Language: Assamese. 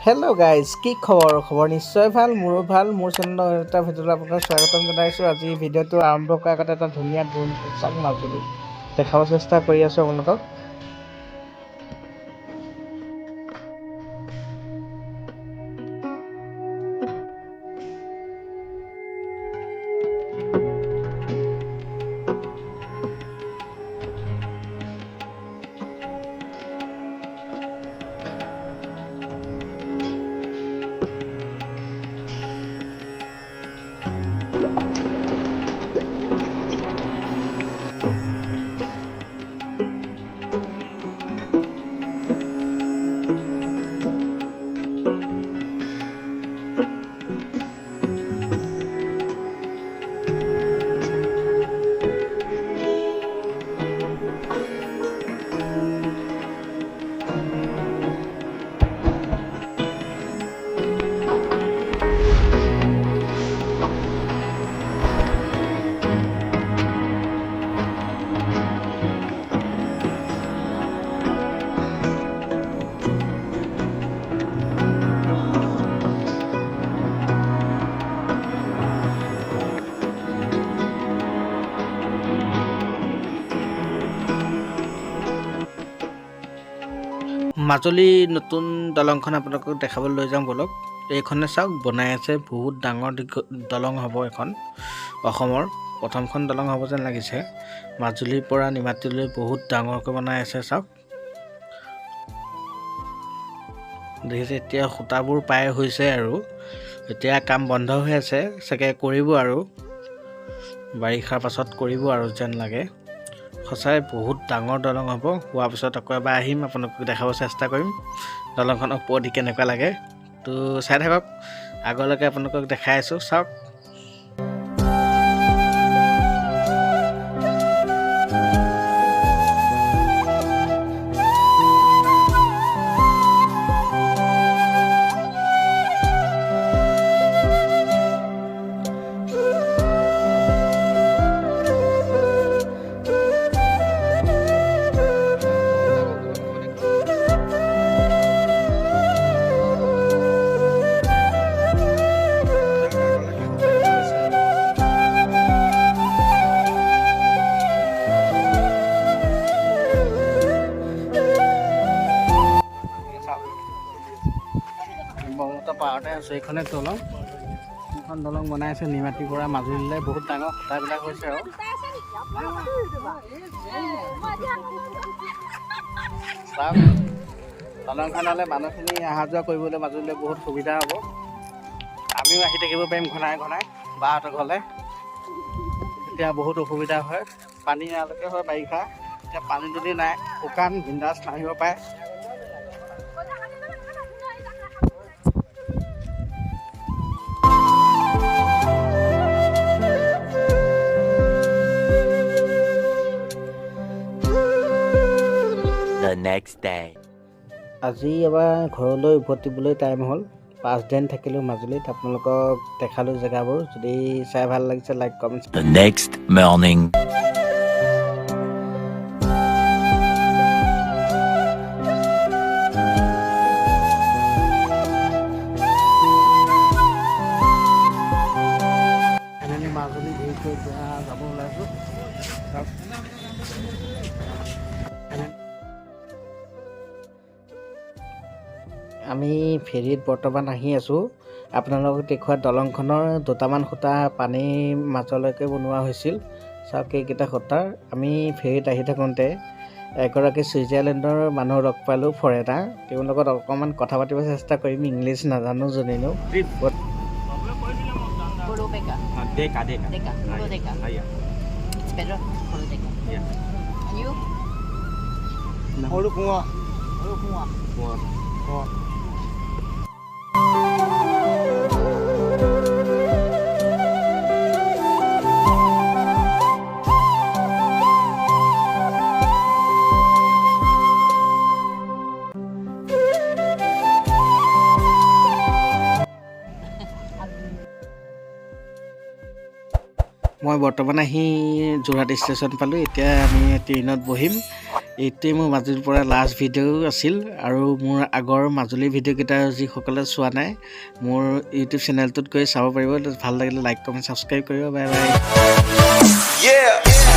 হেল্ল' গাইজ, কি খবৰ নিশ্চয় ভাল, মোৰো ভাল। মোৰ চেনেলৰ এটা ভিডিঅ'লৈ আপোনাক স্বাগতম জনাইছোঁ। আজি ভিডিঅ'টো আৰম্ভ কৰাৰ আগতে এটা ধুনীয়া গুণ মাজুলী দেখাব চেষ্টা কৰি আছোঁ আপোনালোকক। মাজুলীৰ নতুন দলংখন আপোনালোকক দেখাবলৈ লৈ যাম বলক। এইখনে চাওক, বনাই আছে, বহুত ডাঙৰ দলং হ'ব এখন। অসমৰ প্ৰথমখন দলং হ'ব যেন লাগিছে। মাজুলীৰ পৰা নিমাতীলৈ বহুত ডাঙৰকৈ বনাই আছে, চাওক। দেখিছে, এতিয়া খুঁটাবোৰ পাই হৈছে আৰু এতিয়া কাম বন্ধ হৈ আছে চাগে, কৰিব আৰু বাৰিষাৰ পাছত কৰিব আৰু যেন লাগে। সঁচাই বহুত ডাঙৰ দলং হ'ব। হোৱাৰ পিছত আকৌ এবাৰ আহিম, আপোনালোকক দেখাব চেষ্টা কৰিম দলংখনৰ ওপৰেদি কেনেকুৱা লাগে। তো চাই থাকক, আগলৈকে আপোনালোকক দেখাই আছোঁ, চাওক। ব্ৰহ্মপুত্ৰ পাৰতে আছে এইখনে দলং। এখন দলং বনাই আছে নিমাতীৰ পৰা মাজুলীলৈ, বহুত ডাঙৰ খুঁটাবিলাক হৈছে আৰু দলংখন হ'লে মানুহখিনি অহা যোৱা কৰিবলৈ মাজুলীলৈ বহুত সুবিধা হ'ব। আমিও আহি থাকিব পাৰিম ঘনাই ঘনাই বাহঁতৰ ঘৰলৈ। এতিয়া বহুত অসুবিধা হয়, পানী ইয়ালৈকে হয় বাৰিষা। এতিয়া পানী যদি নাই, শুকান বিন্দাছ নাহিব পাৰে। Next day. আজি এবাৰ ঘৰলৈ উভতিবলৈ টাইম হ'ল। 5 দিন থাকিলোঁ মাজুলীত। আপোনালোকক দেখালোঁ জেগাবোৰ। যদি চাই ভাল লাগিছে, like comment. The next morning. Majuli ঘূৰিকৈ এতিয়া যাব ওলাইছোঁ। আমি ফেৰীত বৰ্তমান আহি আছোঁ। আপোনালোকক দেখুওৱা দলংখনৰ দুটামান খুঁটা পানীৰ মাজলৈকে বনোৱা হৈছিল। চাওক, এইকেইটা খুঁটাৰ আমি ফেৰীত আহি থাকোঁতে এগৰাকী ছুইজাৰলেণ্ডৰ মানুহ লগ পালোঁ, ফৰেনাৰ। তেওঁৰ লগত অকণমান কথা পাতিব চেষ্টা কৰিম, ইংলিছ নাজানো যদিও। Holodeca. Deca. Holodeca. Yeah. It's better. Holodeca. Yeah. And you? Holodeca. Holodeca. মই বৰ্তমান আহি যোৰহাট ষ্টেচন পালোঁ। এতিয়া আমি ট্ৰেইনত বহিম। এইটোৱেই মোৰ মাজুলীৰ পৰা লাষ্ট ভিডিঅ' আছিল আৰু মোৰ আগৰ মাজুলীৰ ভিডিঅ'কেইটা যিসকলে চোৱা নাই মোৰ ইউটিউব চেনেলটোত গৈ চাব পাৰিব ভাল লাগিলে লাইক কমেণ্ট ছাবস্ক্ৰাইব কৰিব বাই বাই Yeah.